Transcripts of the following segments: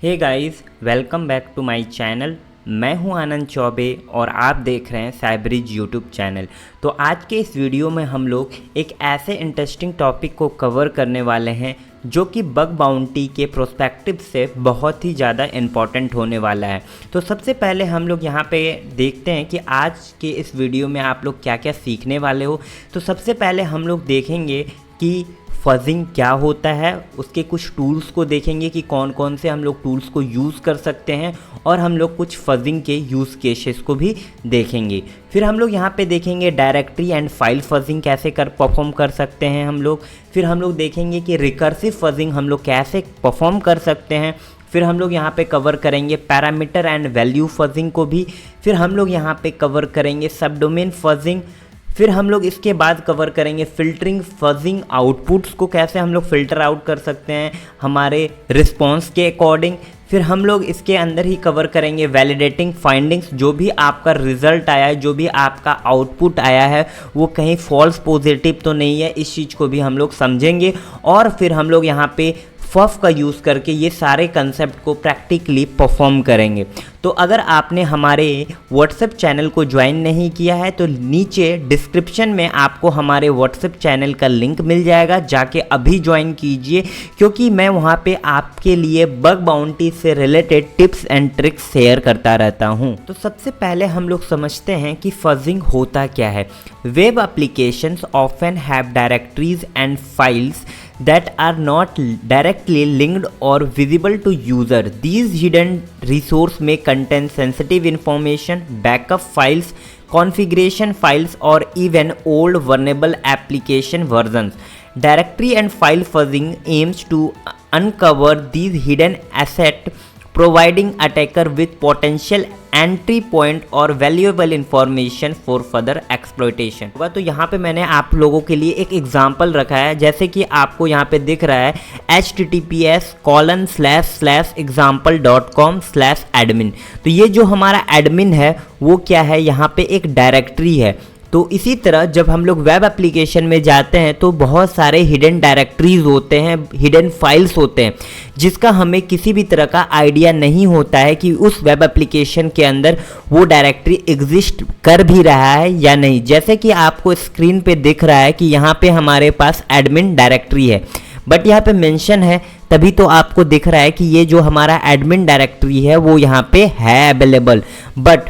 Hey guys, welcome back to my channel. मैं हूं आनंद चौबे और आप देख रहे हैं साइब्रिज यूट्यूब चैनल। तो आज के इस वीडियो में हम लोग एक ऐसे इंटरेस्टिंग टॉपिक को कवर करने वाले हैं जो कि बग बाउंटी के प्रोस्पेक्टिव से बहुत ही ज़्यादा इम्पॉर्टेंट होने वाला है। तो सबसे पहले हम लोग यहाँ पे देखते हैं कि आज के इस वीडियो में आप लोग क्या क्या सीखने वाले हो। तो सबसे पहले हम लोग देखेंगे कि फजिंग क्या होता है, उसके कुछ टूल्स को देखेंगे कि कौन कौन से हम लोग टूल्स को यूज़ कर सकते हैं, और हम लोग कुछ फजिंग के यूज़ केसेस को भी देखेंगे। फिर हम लोग यहाँ पे देखेंगे डायरेक्टरी एंड फाइल फजिंग कैसे परफॉर्म कर सकते हैं हम लोग। फिर हम लोग देखेंगे कि रिकर्सिव फजिंग हम लोग कैसे परफॉर्म कर सकते हैं। फिर हम लोग यहाँ पे कवर करेंगे पैरामीटर एंड वैल्यू फजिंग को भी। फिर हम लोग यहाँ पे कवर करेंगे सबडोमेन फजिंग। फिर हम लोग इसके बाद कवर करेंगे फ़िल्टरिंग फजिंग, आउटपुट्स को कैसे हम लोग फ़िल्टर आउट कर सकते हैं हमारे रिस्पॉन्स के अकॉर्डिंग। फिर हम लोग इसके अंदर ही कवर करेंगे वैलिडेटिंग फाइंडिंग्स, जो भी आपका रिज़ल्ट आया है, जो भी आपका आउटपुट आया है वो कहीं फॉल्स पॉजिटिव तो नहीं है, इस चीज़ को भी हम लोग समझेंगे। और फिर हम लोग यहाँ पे फफ का यूज़ करके ये सारे कंसेप्ट को प्रैक्टिकली परफॉर्म करेंगे। तो अगर आपने हमारे व्हाट्सएप चैनल को ज्वाइन नहीं किया है तो नीचे डिस्क्रिप्शन में आपको हमारे व्हाट्सएप चैनल का लिंक मिल जाएगा, जाके अभी ज्वाइन कीजिए, क्योंकि मैं वहाँ पे आपके लिए बग बाउंटी से related tips and tricks share करता रहता हूँ। तो सबसे पहले हम लोग समझते हैं कि फजिंग होता क्या है। Web applications often have directories and files that are not directly linked or visible to user. These hidden resources may contain sensitive information, backup files, configuration files, or even old vulnerable application versions. Directory and file fuzzing aims to uncover these hidden assets, providing attacker with potential entry point और valuable information for further exploitation. तो यहाँ पे मैंने आप लोगों के लिए एक एग्जांपल रखा है, जैसे कि आपको यहाँ पे दिख रहा है https://example.com/admin। तो ये जो हमारा एडमिन है वो क्या है, यहाँ पे एक डायरेक्टरी है। तो इसी तरह जब हम लोग वेब एप्लीकेशन में जाते हैं तो बहुत सारे हिडन डायरेक्टरीज होते हैं, हिडन फाइल्स होते हैं, जिसका हमें किसी भी तरह का आइडिया नहीं होता है कि उस वेब एप्लीकेशन के अंदर वो डायरेक्टरी एग्जिस्ट कर भी रहा है या नहीं। जैसे कि आपको स्क्रीन पे दिख रहा है कि यहाँ पे हमारे पास एडमिन डायरेक्टरी है, बट यहाँ पे मेंशन है, तभी तो आपको दिख रहा है कि ये जो हमारा एडमिन डायरेक्टरी है वो यहाँ पे है अवेलेबल। बट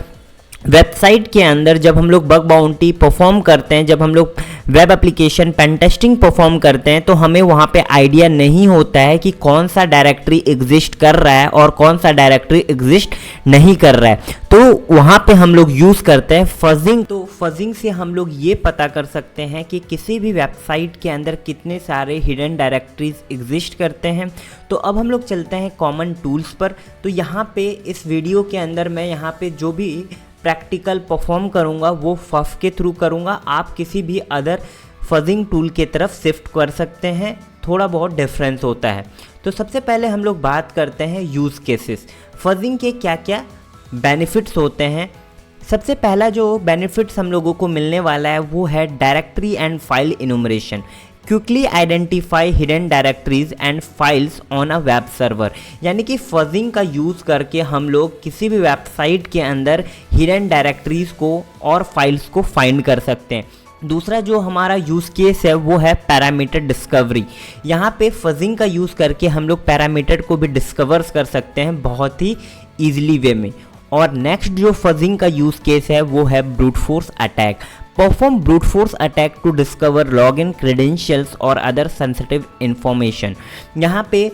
वेबसाइट के अंदर जब हम लोग बग बाउंटी परफॉर्म करते हैं, जब हम लोग web application pen testing perform करते हैं, तो हमें वहाँ पे आइडिया नहीं होता है कि कौन सा डायरेक्टरी एग्जिस्ट कर रहा है और कौन सा डायरेक्टरी एग्जिस्ट नहीं कर रहा है। तो वहाँ पे हम लोग यूज़ करते हैं फजिंग। तो फजिंग से हम लोग ये पता कर सकते हैं कि किसी भी वेबसाइट के अंदर कितने सारे हिडन डायरेक्टरीज एग्जिस्ट करते हैं। तो अब हम लोग चलते हैं कॉमन टूल्स पर। तो यहाँ पे इस वीडियो के अंदर मैं यहाँ पे जो भी प्रैक्टिकल परफॉर्म करूँगा वो फफ के थ्रू करूँगा। आप किसी भी अदर फजिंग टूल के तरफ शिफ्ट कर सकते हैं, थोड़ा बहुत डिफरेंस होता है। तो सबसे पहले हम लोग बात करते हैं यूज़ केसेस। फजिंग के क्या क्या बेनिफिट्स होते हैं। सबसे पहला जो बेनिफिट्स हम लोगों को मिलने वाला है वो है directory and file enumeration. Quickly identify hidden directories and files on a web server. यानी कि फजिंग का यूज़ करके हम लोग किसी भी वेबसाइट के अंदर हिडन डायरेक्टरीज को और फाइल्स को फाइंड कर सकते हैं। दूसरा जो हमारा यूज़ केस है वो है पैरामीटर डिस्कवरी। यहाँ पे फजिंग का यूज़ करके हम लोग पैरामीटर को भी डिस्कवर कर सकते हैं बहुत ही ईजिली वे में। और नेक्स्ट जो फजिंग का यूज़ केस है वो है brute force attack. Perform brute force attack to discover login credentials और अदर सेंसिटिव इंफॉर्मेशन। यहाँ पे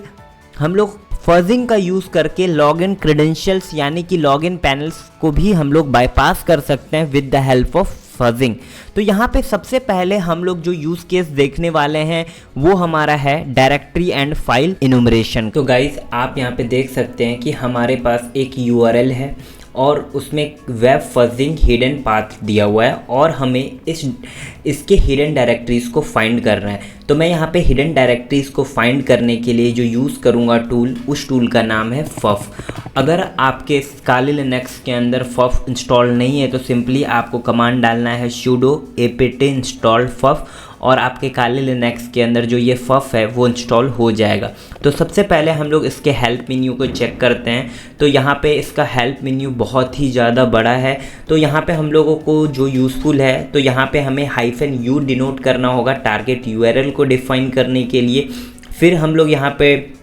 हम लोग फजिंग का यूज़ करके लॉगिन क्रेडेंशियल्स यानी कि लॉगिन पैनल्स को भी हम लोग बाईपास कर सकते हैं with the help of fudging. तो यहाँ पे सबसे पहले हम लोग जो यूज़ केस देखने वाले हैं वो हमारा है डायरेक्टरी एंड फाइल इनुमरेशन। तो गाइस, आप यहाँ पे देख सकते हैं कि हमारे पास एक URL है और उसमें वेब फजिंग हिडन पाथ दिया हुआ है और हमें इसके हिडन डायरेक्टरीज को फाइंड करना है। तो मैं यहाँ पे हिडन डायरेक्टरीज को फाइंड करने के लिए जो यूज़ करूँगा टूल, उस टूल का नाम है फफ। अगर आपके काली लिनक्स के अंदर फफ इंस्टॉल नहीं है तो सिंपली आपको कमांड डालना है sudo apt install fuf और आपके काली लिनक्स के अंदर जो ये फफ है वो इंस्टॉल हो जाएगा। तो सबसे पहले हम लोग इसके हेल्प मेन्यू को चेक करते हैं। तो यहाँ पे इसका हेल्प मेन्यू बहुत ही ज़्यादा बड़ा है। तो यहाँ पे हम लोगों को जो यूज़फुल है तो यहाँ पे हमें -u डिनोट करना होगा टारगेट URL को डिफ़ाइन करने के लिए। फिर हम लोग यहाँ पे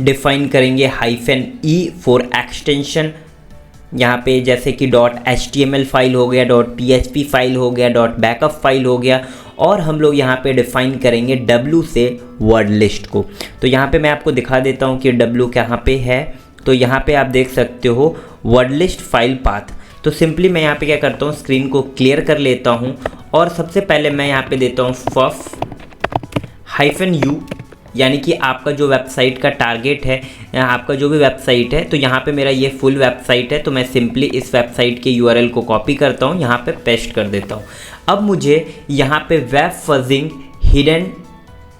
डिफ़ाइन करेंगे -e फॉर एक्सटेंशन, यहाँ पे जैसे कि .html फाइल हो गया, .php फाइल हो गया, .backup फाइल हो गया, और हम लोग यहाँ पे डिफ़ाइन करेंगे w से वर्ड लिस्ट को। तो यहाँ पे मैं आपको दिखा देता हूँ कि w कहाँ पे है। तो यहाँ पे आप देख सकते हो वर्ड लिस्ट फाइल पाथ। तो सिंपली मैं यहाँ पे क्या करता हूँ, स्क्रीन को क्लियर कर लेता हूँ और सबसे पहले मैं यहाँ पे देता हूँ fuf-u, यानी कि आपका जो वेबसाइट का टारगेट है, आपका जो भी वेबसाइट है। तो यहाँ पे मेरा ये फुल वेबसाइट है, तो मैं सिंपली इस वेबसाइट के URL को कॉपी करता हूँ, यहाँ पे पेस्ट कर देता हूँ। अब मुझे यहाँ पे वेब फजिंग हिडन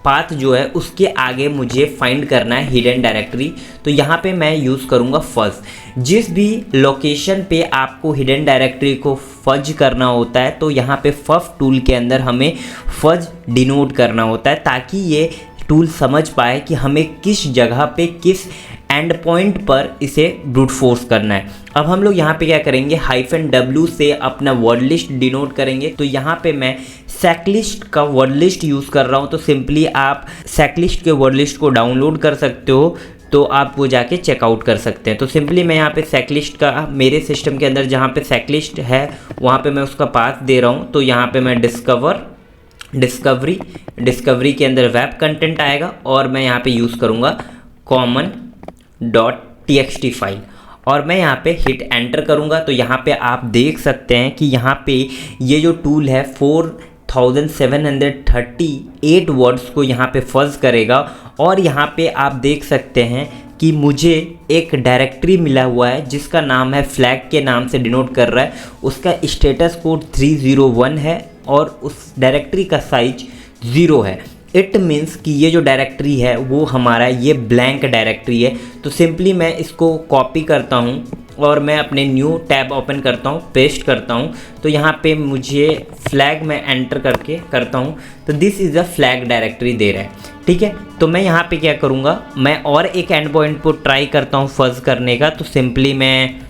पाथ जो है उसके आगे मुझे फाइंड करना है हिडन डायरेक्टरी। तो यहाँ पे मैं यूज़ करूँगा फज। जिस भी लोकेशन पे आपको हिडन डायरेक्टरी को फज करना होता है तो यहाँ पे फफ टूल के अंदर हमें फज डिनोट करना होता है, ताकि ये टूल समझ पाए कि हमें किस जगह पे किस एंड पॉइंट पर इसे ब्रूट फोर्स करना है। अब हम लोग यहाँ पे क्या करेंगे, -w से अपना वर्ड लिस्ट डिनोट करेंगे। तो यहाँ पे मैं सेकलिस्ट का वर्ड लिस्ट यूज़ कर रहा हूँ। तो सिंपली आप सेकलिस्ट के वर्ड लिस्ट को डाउनलोड कर सकते हो, तो आप वो जाके चेकआउट कर सकते हैं। तो सिंपली मैं यहाँ पे सेकलिस्ट का मेरे सिस्टम के अंदर जहाँ पे सेकलिस्ट है वहाँ पे मैं उसका पाथ दे रहा हूँ। तो यहाँ पे मैं डिस्कवरी के अंदर वेब कंटेंट आएगा और मैं यहाँ पे यूज़ करूँगा common.txt फाइल और मैं यहाँ पे हिट एंटर करूँगा। तो यहाँ पे आप देख सकते हैं कि यहाँ पे ये जो टूल है 4738 वर्ड्स को यहाँ पे फज करेगा। और यहाँ पे आप देख सकते हैं कि मुझे एक डायरेक्टरी मिला हुआ है जिसका नाम है फ्लैग के नाम से डिनोट कर रहा है। उसका स्टेटस कोड 301 है और उस डायरेक्टरी का साइज 0 है। इट मीन्स कि ये जो डायरेक्टरी है वो हमारा ये ब्लैंक डायरेक्टरी है। तो सिंपली मैं इसको कॉपी करता हूँ और मैं अपने न्यू टैब ओपन करता हूँ, पेस्ट करता हूँ। तो यहाँ पे मुझे फ्लैग में एंटर करके करता हूँ, तो this is a flag directory दे रहा है। ठीक है, तो मैं यहाँ पे क्या करूँगा, मैं और एक एंड पॉइंट को ट्राई करता हूँ फज करने का। तो सिंपली मैं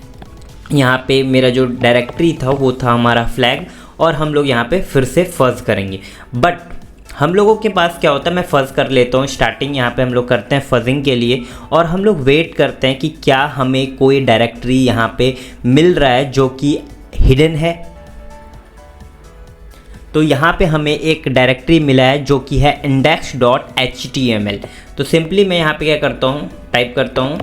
यहाँ पे मेरा जो डायरेक्टरी था वो था हमारा फ्लैग और हम लोग यहाँ पे फिर से फज करेंगे। बट हम लोगों के पास क्या होता है, मैं फज कर लेता हूँ स्टार्टिंग, यहाँ पे हम लोग करते हैं फजिंग के लिए और हम लोग वेट करते हैं कि क्या हमें कोई डायरेक्टरी यहाँ पे मिल रहा है जो कि हिडन है। तो यहाँ पे हमें एक डायरेक्टरी मिला है जो कि है index.html। तो सिंपली मैं यहाँ पे क्या करता हूँ, टाइप करता हूँ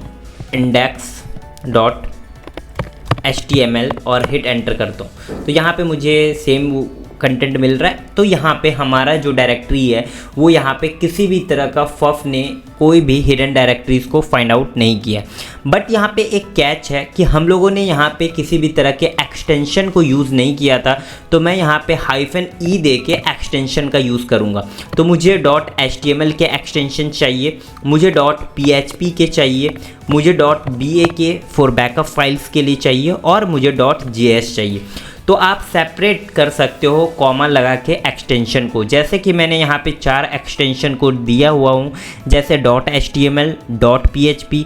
index.html और हिट एंटर करता हूँ। तो यहाँ पे मुझे सेम कंटेंट मिल रहा है। तो यहाँ पे हमारा जो डायरेक्टरी है वो यहाँ पे किसी भी तरह का फफ ने कोई भी हिडन डायरेक्टरीज को फाइंड आउट नहीं किया। बट यहाँ पे एक कैच है कि हम लोगों ने यहाँ पे किसी भी तरह के एक्सटेंशन को यूज़ नहीं किया था। तो मैं यहाँ पे -e दे के एक्सटेंशन का यूज़ करूँगा। तो मुझे .html के एक्सटेंशन चाहिए, मुझे .php के चाहिए, मुझे .ba के फॉर बैकअप फाइल्स के लिए चाहिए और मुझे .js चाहिए। तो आप सेपरेट कर सकते हो कॉमा लगा के एक्सटेंशन को, जैसे कि मैंने यहाँ पे 4 एक्सटेंशन को दिया हुआ हूँ, जैसे .html, .php,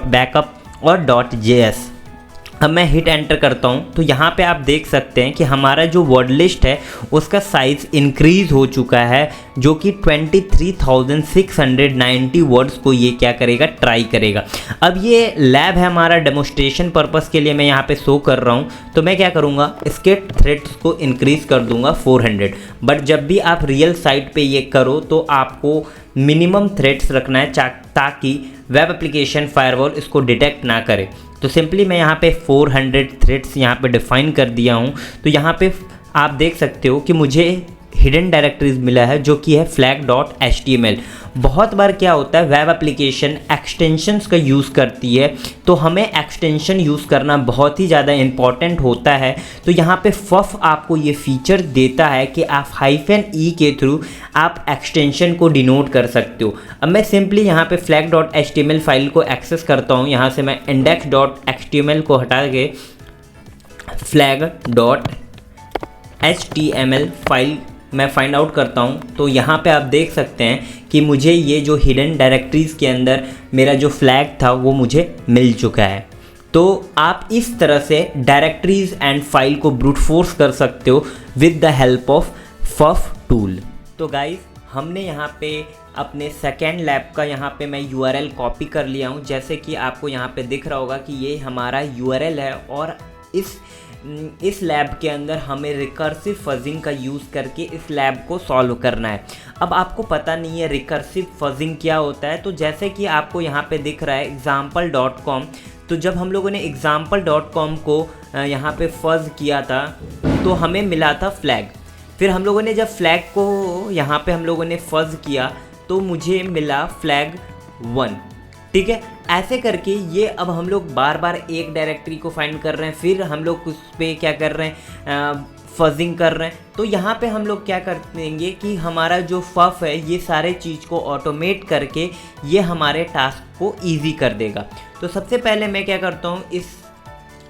.backup और .js। अब मैं हिट एंटर करता हूँ तो यहाँ पे आप देख सकते हैं कि हमारा जो वर्ड लिस्ट है उसका साइज़ इंक्रीज़ हो चुका है, जो कि 23,690 वर्ड्स को ये क्या करेगा, ट्राई करेगा। अब ये लैब है हमारा, डेमोस्ट्रेशन पर्पस के लिए मैं यहाँ पे शो कर रहा हूँ। तो मैं क्या करूँगा, इसके थ्रेड्स को इंक्रीज़ कर दूँगा 400। बट जब भी आप रियल साइट पे ये करो तो आपको मिनिमम थ्रेड्स रखना है ताकि वेब एप्लीकेशन फायरवॉल इसको डिटेक्ट ना करे। तो सिंपली मैं यहाँ पे 400 थ्रेड्स यहाँ पे डिफ़ाइन कर दिया हूँ। तो यहाँ पे आप देख सकते हो कि मुझे हिडन डायरेक्टरीज मिला है जो कि है flag.html। बहुत बार क्या होता है, वेब एप्लीकेशन एक्सटेंशंस का यूज़ करती है, तो हमें एक्सटेंशन यूज़ करना बहुत ही ज़्यादा इम्पॉर्टेंट होता है। तो यहाँ पे फफ आपको ये फीचर देता है कि आप -e के थ्रू आप एक्सटेंशन को डिनोट कर सकते हो। अब मैं सिंपली यहाँ पे flag.html फाइल को एक्सेस करता हूँ। यहाँ से मैं index.html को हटा के flag.html फाइल मैं फाइंड आउट करता हूँ। तो यहाँ पे आप देख सकते हैं कि मुझे ये जो हिडन डायरेक्टरीज़ के अंदर मेरा जो फ्लैग था वो मुझे मिल चुका है। तो आप इस तरह से डायरेक्टरीज़ एंड फाइल को ब्रूट फोर्स कर सकते हो with the help of puff tool. तो गाइस, हमने यहाँ पे अपने सेकेंड लैब का यहाँ पे मैं URL कॉपी कर लिया हूँ। जैसे कि आपको यहाँ पे दिख रहा होगा कि ये हमारा URL है और इस लैब के अंदर हमें रिकर्सिव फजिंग का यूज़ करके इस लैब को सॉल्व करना है। अब आपको पता नहीं है रिकर्सिव फजिंग क्या होता है, तो जैसे कि आपको यहाँ पे दिख रहा है example.com, तो जब हम लोगों ने example.com को यहाँ पे फज किया था तो हमें मिला था फ्लैग। फिर हम लोगों ने जब फ्लैग को यहाँ पे हम लोगों ने फज किया तो मुझे मिला फ्लैग 1, ठीक है। ऐसे करके ये अब हम लोग बार बार एक डायरेक्टरी को फाइंड कर रहे हैं, फिर हम लोग उस पर क्या कर रहे हैं, फजिंग कर रहे हैं। तो यहाँ पे हम लोग क्या कर देंगे कि हमारा जो फफ है ये सारे चीज़ को ऑटोमेट करके ये हमारे टास्क को ईजी कर देगा। तो सबसे पहले मैं क्या करता हूँ, इस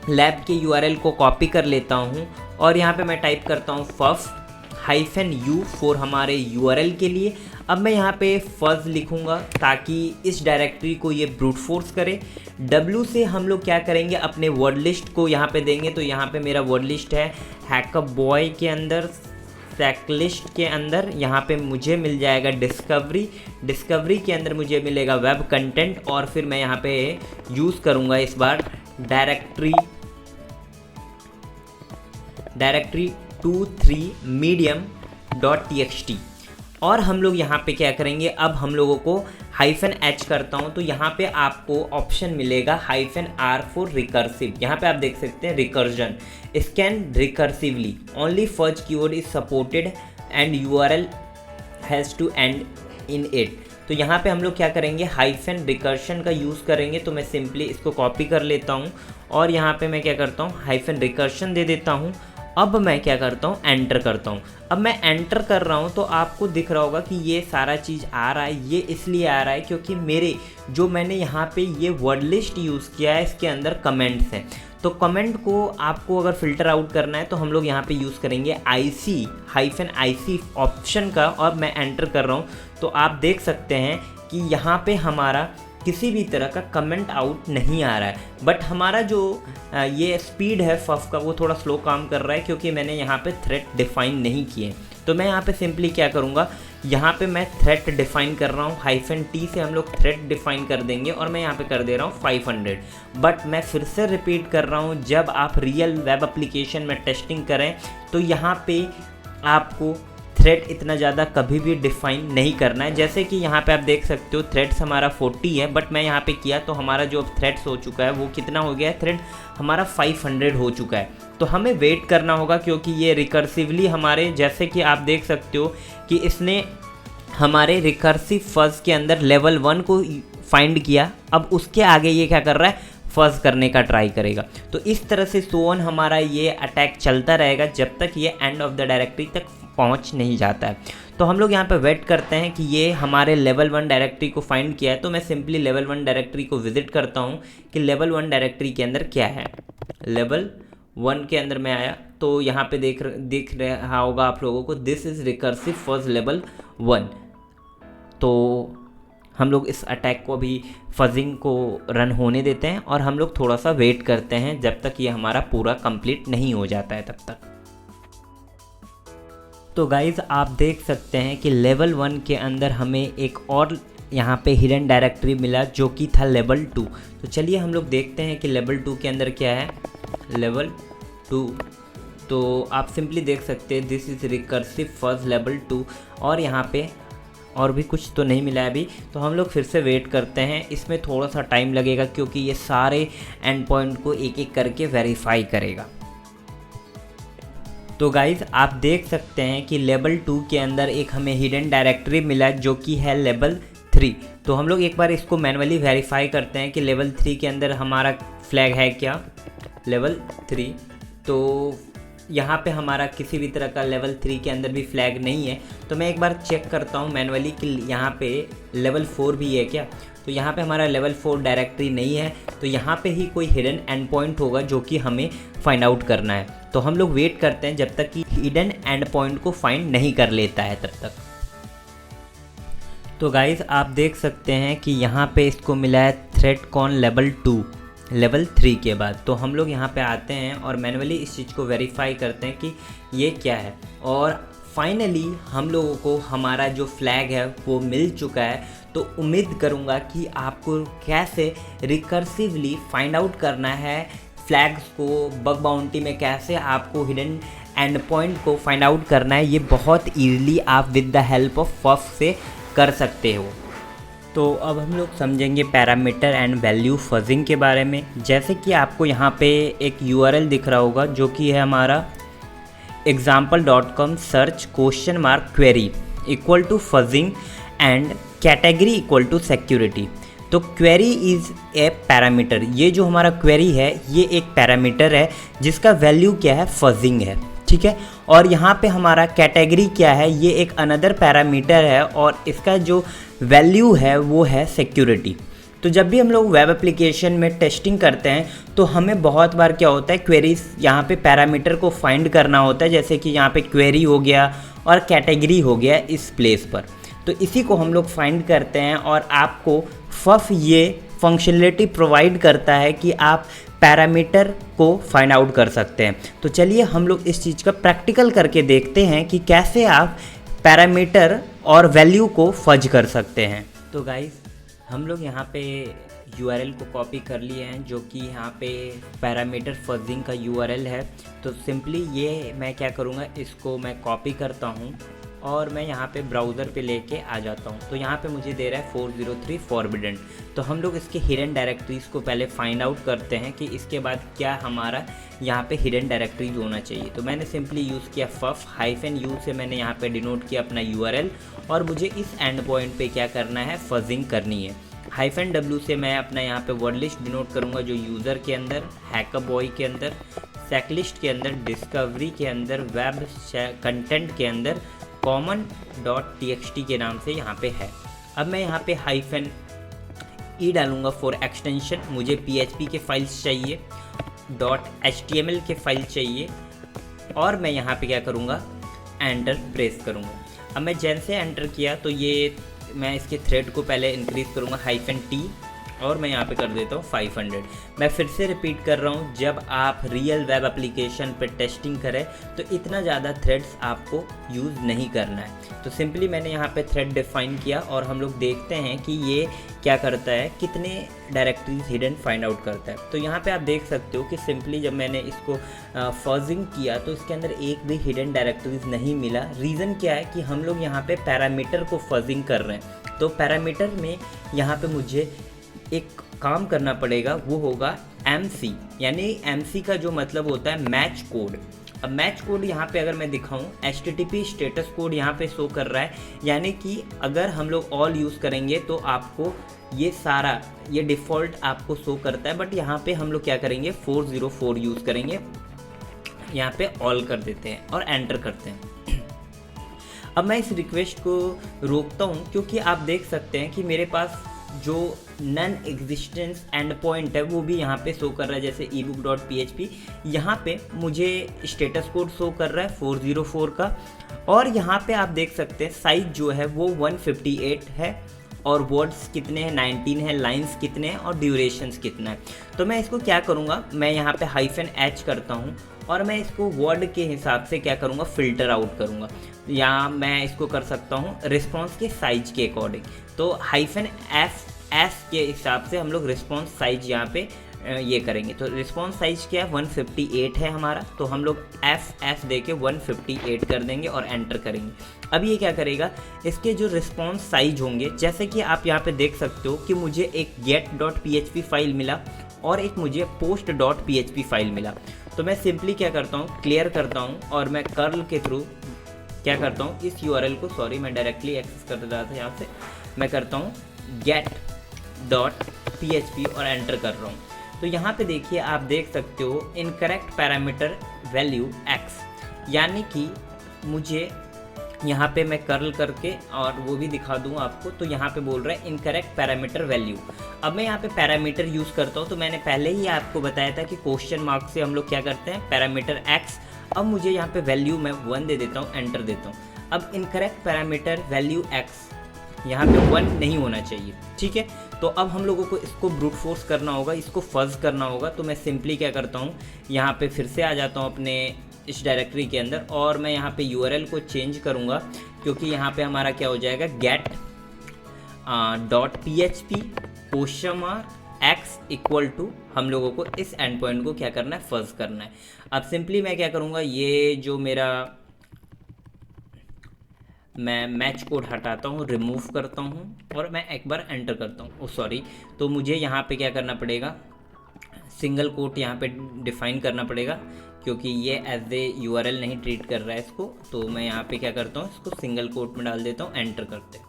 लैब के URL को कॉपी कर लेता हूँ और यहाँ पे मैं टाइप करता हूँ fuf-u फॉर हमारे URL के लिए। अब मैं यहाँ पे फज लिखूँगा ताकि इस डायरेक्टरी को ये ब्रूट फोर्स करे। W से हम लोग क्या करेंगे, अपने वर्ड लिस्ट को यहाँ पे देंगे। तो यहाँ पे मेरा वर्ड लिस्ट है हैकअप बॉय के अंदर, सैकलिस्ट के अंदर यहाँ पे मुझे मिल जाएगा डिस्कवरी के अंदर मुझे मिलेगा वेब कंटेंट, और फिर मैं यहाँ पे यूज़ करूँगा इस बार डायरेक्टरी 23 medium.txt। और हम लोग यहाँ पे क्या करेंगे, अब हम लोगों को -h करता हूँ तो यहाँ पे आपको ऑप्शन मिलेगा -r फॉर रिकर्सिव। यहाँ पे आप देख सकते हैं recursion scan recursively only fuzz keyword is supported and URL has to end in it. तो यहाँ पे हम लोग क्या करेंगे, -रिकर्शन का यूज़ करेंगे। तो मैं सिंपली इसको कॉपी कर लेता हूँ और यहाँ पे मैं क्या करता हूँ, -रिकर्शन दे देता हूँ। अब मैं क्या करता हूँ, एंटर करता हूँ। अब मैं एंटर कर रहा हूँ तो आपको दिख रहा होगा कि ये सारा चीज़ आ रहा है। ये इसलिए आ रहा है क्योंकि मैंने यहाँ पे ये वर्ड लिस्ट यूज़ किया है, इसके अंदर कमेंट्स हैं। तो कमेंट को आपको अगर फ़िल्टर आउट करना है तो हम लोग यहाँ पे यूज़ करेंगे -IC ऑप्शन का, और मैं एंटर कर रहा हूँ। तो आप देख सकते हैं कि यहाँ पे हमारा किसी भी तरह का कमेंट आउट नहीं आ रहा है, बट हमारा जो ये स्पीड है फफ का वो थोड़ा स्लो काम कर रहा है क्योंकि मैंने यहाँ पे थ्रेड डिफ़ाइन नहीं किए। तो मैं यहाँ पे सिंपली क्या करूँगा, यहाँ पे मैं थ्रेड डिफ़ाइन कर रहा हूँ, -t से हम लोग थ्रेड डिफ़ाइन कर देंगे और मैं यहाँ पे कर दे रहा हूँ 500। बट मैं फिर से रिपीट कर रहा हूँ, जब आप रियल वेब एप्लीकेशन में टेस्टिंग करें तो यहाँ पे आपको थ्रेड इतना ज़्यादा कभी भी डिफ़ाइन नहीं करना है। जैसे कि यहाँ पे आप देख सकते हो थ्रेड्स हमारा 40 है, बट मैं यहाँ पे किया तो हमारा जो थ्रेड्स हो चुका है वो कितना हो गया है, थ्रेड हमारा 500 हो चुका है। तो हमें वेट करना होगा क्योंकि ये रिकर्सिवली हमारे, जैसे कि आप देख सकते हो कि इसने हमारे रिकर्सिव फज के अंदर लेवल 1 को फाइंड किया। अब उसके आगे ये क्या कर रहा है, फज करने का ट्राई करेगा। तो इस तरह से सोन हमारा ये अटैक चलता रहेगा जब तक ये एंड ऑफ द डायरेक्टरी तक पहुंच नहीं जाता है। तो हम लोग यहाँ पे वेट करते हैं कि ये हमारे लेवल 1 डायरेक्टरी को फाइंड किया है। तो मैं सिंपली लेवल 1 डायरेक्टरी को विजिट करता हूँ कि लेवल 1 डायरेक्टरी के अंदर क्या है। लेवल 1 के अंदर मैं आया तो यहाँ पे दिख रहा होगा आप लोगों को, this is recursive fuzz level 1। तो हम लोग इस अटैक को अभी फजिंग को रन होने देते हैं और हम लोग थोड़ा सा वेट करते हैं जब तक ये हमारा पूरा कंप्लीट नहीं हो जाता है तब तक। तो गाइज़ आप देख सकते हैं कि लेवल 1 के अंदर हमें एक और यहाँ पे हिडन डायरेक्टरी मिला जो कि था लेवल 2। तो चलिए हम लोग देखते हैं कि लेवल 2 के अंदर क्या है। लेवल 2 तो आप सिंपली देख सकते हैं this is recursive fuzz level 2, और यहाँ पे और भी कुछ तो नहीं मिला है अभी। तो हम लोग फिर से वेट करते हैं, इसमें थोड़ा सा टाइम लगेगा क्योंकि ये सारे एंड पॉइंट को एक एक करके वेरीफाई करेगा। तो गाइज़ आप देख सकते हैं कि लेवल 2 के अंदर एक हमें हिडन डायरेक्टरी मिला जो कि है लेवल 3। तो हम लोग एक बार इसको मैनुअली वेरीफाई करते हैं कि लेवल 3 के अंदर हमारा फ्लैग है क्या, लेवल 3। तो यहाँ पे हमारा किसी भी तरह का लेवल 3 के अंदर भी फ्लैग नहीं है। तो मैं एक बार चेक करता हूँ मैनुअली कि यहाँ पे लेवल 4 भी है क्या। तो यहाँ पे हमारा लेवल 4 डायरेक्टरी नहीं है, तो यहाँ पे ही कोई हिडन एंड पॉइंट होगा जो कि हमें फाइंड आउट करना है। तो हम लोग वेट करते हैं जब तक कि हिडन एंड पॉइंट को फाइंड नहीं कर लेता है तब तक। तो गाइज़ आप देख सकते हैं कि यहाँ पे इसको मिला है थ्रेडकॉन लेवल 2 लेवल 3 के बाद। तो हम लोग यहाँ पे आते हैं और मैनुअली इस चीज़ को वेरीफाई करते हैं कि ये क्या है, और फाइनली हम लोगों को हमारा जो फ्लैग है वो मिल चुका है। तो उम्मीद करूँगा कि आपको कैसे रिकर्सिवली फाइंड आउट करना है फ्लैग्स को, बग बाउंटी में कैसे आपको हिडन एंड पॉइंट को फाइंड आउट करना है, ये बहुत ईजिली आप with the help of puff से कर सकते हो। तो अब हम लोग समझेंगे पैरामीटर एंड वैल्यू फजिंग के बारे में। जैसे कि आपको यहाँ पे एक URL दिख रहा होगा जो कि है हमारा example.com search query equal to fuzzing and category equal to security. तो क्वेरी इज़ ए पैरामीटर, ये जो हमारा क्वेरी है ये एक पैरामीटर है जिसका वैल्यू क्या है, फजिंग है, ठीक है। और यहाँ पे हमारा कैटेगरी क्या है, ये एक अनदर पैरामीटर है और इसका जो वैल्यू है वो है सिक्योरिटी। तो जब भी हम लोग वेब एप्लीकेशन में टेस्टिंग करते हैं तो हमें बहुत बार क्या होता है, क्वेरीज यहाँ पे पैरामीटर को फाइंड करना होता है, जैसे कि यहाँ पे क्वेरी हो गया और कैटेगरी हो गया इस प्लेस पर। तो इसी को हम लोग फाइंड करते हैं और आपको फफ ये फंक्शनलिटी प्रोवाइड करता है कि आप पैरामीटर को फाइंड आउट कर सकते हैं। तो चलिए हम लोग इस चीज़ का प्रैक्टिकल करके देखते हैं कि कैसे आप पैरामीटर और वैल्यू को फज कर सकते हैं। तो गाइस हम लोग यहाँ पे URL को कॉपी कर लिए हैं जो कि यहाँ पे पैरामीटर फजिंग का URL है। तो सिंपली ये मैं क्या करूँगा, इसको मैं कॉपी करता हूँ और मैं यहाँ पे ब्राउज़र पे लेके आ जाता हूँ। तो यहाँ पे मुझे दे रहा है 403 फॉरबिडन। तो हम लोग इसके हिडन डायरेक्टरीज़ को पहले फाइंड आउट करते हैं कि इसके बाद क्या हमारा यहाँ पे हिडन डायरेक्टरीज होना चाहिए। तो मैंने सिंपली यूज़ किया फफ -u से मैंने यहाँ पे डिनोट किया अपना URL और मुझे इस एंड पॉइंट पे क्या करना है, फजिंग करनी है। -w से मैं अपना यहाँ पे वर्ड लिस्ट डिनोट करूँगा जो यूज़र के अंदर, हैकर बॉय के अंदर, सेकलिस्ट के अंदर, डिस्कवरी के अंदर, वेब कंटेंट के अंदर common.txt के नाम से यहाँ पे है। अब मैं यहाँ पे -e डालूँगा फॉर एक्सटेंशन। मुझे PHP के फाइल्स चाहिए, .html के फाइल चाहिए और मैं यहाँ पे क्या करूँगा, एंटर प्रेस करूँगा। अब मैं जैसे एंटर किया तो ये मैं इसके थ्रेड को पहले इंक्रीज़ करूँगा -t और मैं यहाँ पे कर देता हूँ 500। मैं फिर से रिपीट कर रहा हूँ, जब आप रियल वेब एप्लीकेशन पे टेस्टिंग करें तो इतना ज़्यादा थ्रेड्स आपको यूज़ नहीं करना है। तो सिंपली मैंने यहाँ पे थ्रेड डिफाइन किया और हम लोग देखते हैं कि ये क्या करता है, कितने डायरेक्टरीज हिडन फाइंड आउट करता है। तो यहाँ पे आप देख सकते हो कि सिंपली जब मैंने इसको फजिंग किया तो इसके अंदर एक भी हिडन डायरेक्टरीज नहीं मिला। रीज़न क्या है कि हम लोग यहाँ पे पैरामीटर को फजिंग कर रहे हैं। तो पैरामीटर में यहाँ पे मुझे एक काम करना पड़ेगा, वो होगा MC, यानी MC का जो मतलब होता है मैच कोड। अब मैच कोड यहाँ पे अगर मैं दिखाऊं, HTTP स्टेटस कोड यहाँ पे शो कर रहा है, यानी कि अगर हम लोग ऑल यूज़ करेंगे तो आपको ये सारा ये डिफ़ॉल्ट आपको शो करता है, बट यहाँ पे हम लोग क्या करेंगे, 404 यूज़ करेंगे। यहाँ पे ऑल कर देते हैं और एंटर करते हैं। अब मैं इस रिक्वेस्ट को रोकता हूँ क्योंकि आप देख सकते हैं कि मेरे पास जो नन एग्जिस्टेंस एंड पॉइंट है वो भी यहाँ पे शो कर रहा है, जैसे ebook.php यहाँ पे मुझे स्टेटस कोड शो कर रहा है 404 का, और यहाँ पे आप देख सकते हैं साइज जो है वो 158 है और वर्ड्स कितने हैं, 19 है, लाइंस कितने हैं और ड्यूरेशंस कितना है। तो मैं इसको क्या करूँगा, मैं यहाँ पे -h करता हूँ और मैं इसको वर्ड के हिसाब से क्या करूँगा, फ़िल्टर आउट करूँगा, या मैं इसको कर सकता हूँ रिस्पॉन्स के साइज के अकॉर्डिंग। तो -f के हिसाब से हम लोग रिस्पॉन्स साइज यहाँ पे ये करेंगे। तो रिस्पॉन्स साइज क्या है, 158 है हमारा, तो हम लोग f दे के 158 कर देंगे और एंटर करेंगे। अब ये क्या करेगा, इसके जो रिस्पॉन्स साइज होंगे, जैसे कि आप यहाँ पे देख सकते हो कि मुझे एक get.php फाइल मिला और एक मुझे post.php फाइल मिला। तो मैं सिंपली क्या करता हूँ, क्लियर करता हूँ और मैं कर्ल के थ्रू क्या करता हूँ, इस URL को, सॉरी मैं डायरेक्टली एक्सेस कर रहा था यहाँ से, मैं करता हूँ गेट डॉट PHP और एंटर कर रहा हूँ। तो यहाँ पे देखिए आप देख सकते हो इनकरेक्ट पैरामीटर वैल्यू x, यानी कि मुझे यहाँ पे मैं कर्ल करके और वो भी दिखा दूँ आपको। तो यहाँ पे बोल रहा है इनकरेक्ट पैरामीटर वैल्यू। अब मैं यहाँ पे पैरामीटर यूज़ करता हूँ। तो मैंने पहले ही आपको बताया था कि क्वेश्चन मार्क से हम लोग क्या करते हैं, पैरामीटर x। अब मुझे यहाँ पे वैल्यू मैं 1 दे देता हूँ, एंटर देता हूँ। अब इनकरेक्ट पैरामीटर वैल्यू x यहाँ पे 1 नहीं होना चाहिए, ठीक है। तो अब हम लोगों को इसको ब्रूट फोर्स करना होगा, इसको फज करना होगा। तो मैं सिंपली क्या करता हूँ, यहाँ पे फिर से आ जाता हूँ अपने इस डायरेक्टरी के अंदर और मैं यहाँ पे URL को चेंज करूँगा, क्योंकि यहाँ पे हमारा क्या हो जाएगा, get dot PHP x equal to हम लोगों को इस एंड पॉइंट को क्या करना है, फज करना है। अब सिंपली मैं क्या करूँगा, ये जो मेरा मैं मैच कोड हटाता हूँ, रिमूव करता हूँ और मैं एक बार एंटर करता हूँ। ओ सॉरी, तो मुझे यहाँ पे क्या करना पड़ेगा, सिंगल कोट यहाँ पे डिफाइन करना पड़ेगा, क्योंकि ये एज ए URL नहीं ट्रीट कर रहा है इसको। तो मैं यहाँ पे क्या करता हूँ, इसको सिंगल कोट में डाल देता हूँ, एंटर करते हैं।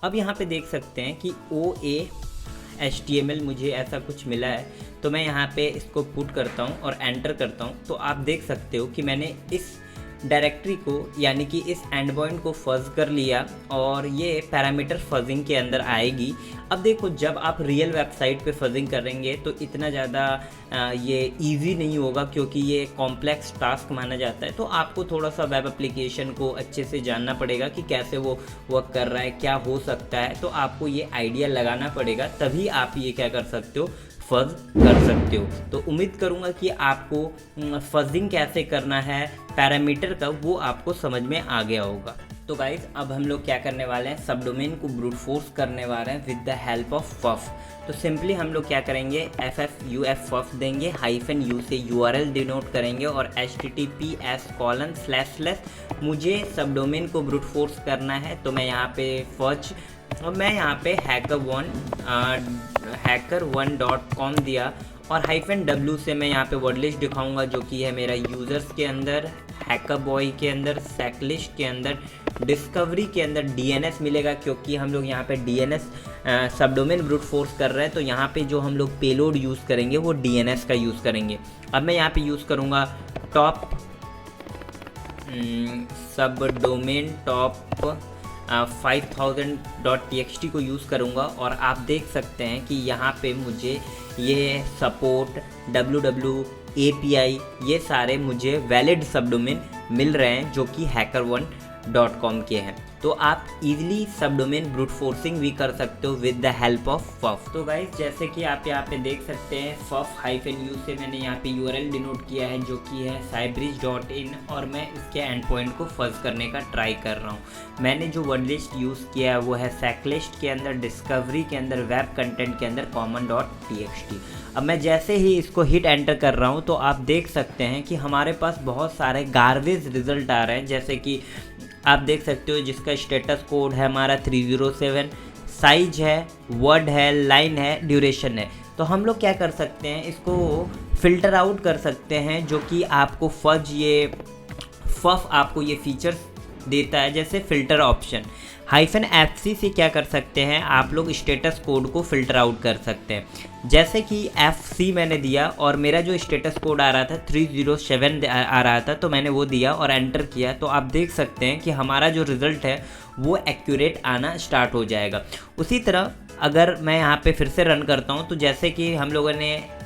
अब यहाँ पे देख सकते हैं कि OA HTML मुझे ऐसा कुछ मिला है। तो मैं यहाँ पे इसको पुट करता हूँ और एंटर करता हूँ। तो आप देख सकते हो कि मैंने इस डायरेक्टरी को यानी कि इस एंड पॉइंट को फज कर लिया और ये पैरामीटर फजिंग के अंदर आएगी। अब देखो, जब आप रियल वेबसाइट पे फजिंग करेंगे तो इतना ज़्यादा ये इजी नहीं होगा, क्योंकि ये कॉम्प्लेक्स टास्क माना जाता है। तो आपको थोड़ा सा वेब एप्लीकेशन को अच्छे से जानना पड़ेगा कि कैसे वो वर्क कर रहा है, क्या हो सकता है। तो आपको ये आइडिया लगाना पड़ेगा, तभी आप ये क्या कर सकते हो, फज कर सकते हो। तो उम्मीद करूंगा कि आपको फजिंग कैसे करना है पैरामीटर का वो आपको समझ में आ गया होगा। तो गाइज अब हम लोग क्या करने वाले हैं, सब डोमेन को ब्रूट फोर्स करने वाले हैं with the help of puff. तो सिंपली हम लोग क्या करेंगे, FFUF फफ देंगे, -u से URL डिनोट करेंगे और https:// मुझे सब डोमेन को ब्रूट फोर्स करना है। तो मैं यहाँ पे फर्च और मैं यहाँ पे hacker1.com दिया और -w से मैं यहाँ पे वर्ड लिस्ट दिखाऊंगा, जो कि है मेरा यूज़र्स के अंदर, हैकर बॉय के अंदर, सेकलिस्ट के अंदर, डिस्कवरी के अंदर DNS मिलेगा, क्योंकि हम लोग यहाँ पे DNS सब डोमेन ब्रूट फोर्स कर रहे हैं। तो यहाँ पे जो हम लोग पेलोड यूज़ करेंगे वो DNS का यूज़ करेंगे। अब मैं यहाँ पे यूज़ करूँगा टॉप सब डोमेन टॉप 5000.txt को यूज़ करूँगा और आप देख सकते हैं कि यहाँ पे मुझे ये सपोर्ट www API ये सारे मुझे वैलिड सब डोमेन मिल रहे हैं, जो कि hacker1.com के हैं। तो आप इजीली सब डोमेन ब्रूट फोर्सिंग भी कर सकते हो with the help of puff. तो गाइस जैसे कि आप यहाँ पे देख सकते हैं, fuf-u से मैंने यहाँ पे URL डिनोट किया है, जो कि है cybridge.in और मैं इसके एंड पॉइंट को फज करने का ट्राई कर रहा हूँ। मैंने जो वर्ड लिस्ट यूज़ किया है वो है सेकलिस्ट के अंदर, डिस्कवरी के अंदर, वेब कंटेंट के अंदर common.txt। अब मैं जैसे ही इसको हिट एंटर कर रहा हूँ तो आप देख सकते हैं कि हमारे पास बहुत सारे गार्बेज रिजल्ट आ रहे हैं। जैसे कि आप देख सकते हो जिसका स्टेटस कोड है हमारा 307, साइज है, वर्ड है, लाइन है, ड्यूरेशन है। तो हम लोग क्या कर सकते हैं, इसको फ़िल्टर आउट कर सकते हैं, जो कि आपको फफ आपको ये फीचर्स देता है, जैसे फ़िल्टर ऑप्शन। -fc से क्या कर सकते हैं, आप लोग स्टेटस कोड को फ़िल्टर आउट कर सकते हैं। जैसे कि FC मैंने दिया और मेरा जो स्टेटस कोड आ रहा था 307 आ रहा था, तो मैंने वो दिया और एंटर किया। तो आप देख सकते हैं कि हमारा जो रिज़ल्ट है वो एक्यूरेट आना स्टार्ट हो जाएगा। उसी तरह अगर मैं यहाँ पे फिर से रन करता हूँ, तो जैसे कि हम लोगों ने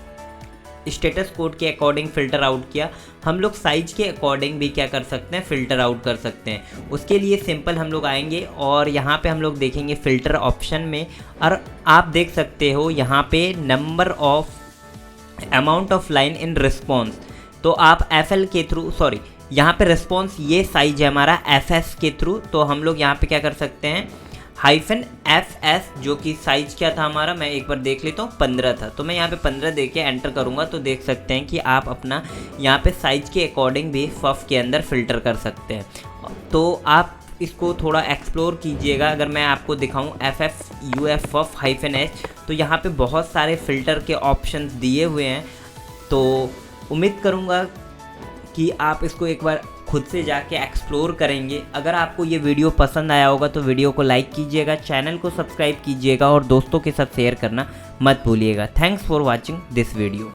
स्टेटस कोड के अकॉर्डिंग फ़िल्टर आउट किया, हम लोग साइज के अकॉर्डिंग भी क्या कर सकते हैं, फ़िल्टर आउट कर सकते हैं। उसके लिए सिंपल हम लोग आएंगे और यहाँ पे हम लोग देखेंगे फ़िल्टर ऑप्शन में, और आप देख सकते हो यहाँ पे number of amount of line in response. तो आप FL के थ्रू, सॉरी यहाँ पे रिस्पॉन्स ये साइज है हमारा FS के थ्रू, तो हम लोग यहाँ पे क्या कर सकते हैं -FS, जो कि साइज क्या था हमारा, मैं एक बार देख लेता हूँ, 15 था। तो मैं यहाँ पे 15 दे के एंटर करूँगा, तो देख सकते हैं कि आप अपना यहाँ पे साइज के अकॉर्डिंग भी फफ के अंदर फ़िल्टर कर सकते हैं। तो आप इसको थोड़ा एक्सप्लोर कीजिएगा। अगर मैं आपको दिखाऊँ FFUF fuf-h, तो यहाँ पे बहुत सारे फ़िल्टर के ऑप्शंस दिए हुए हैं। तो उम्मीद करूँगा कि आप इसको एक बार खुद से जाके एक्सप्लोर करेंगे। अगर आपको ये वीडियो पसंद आया होगा तो वीडियो को लाइक कीजिएगा, चैनल को सब्सक्राइब कीजिएगा और दोस्तों के साथ शेयर करना मत भूलिएगा। Thanks for watching this video.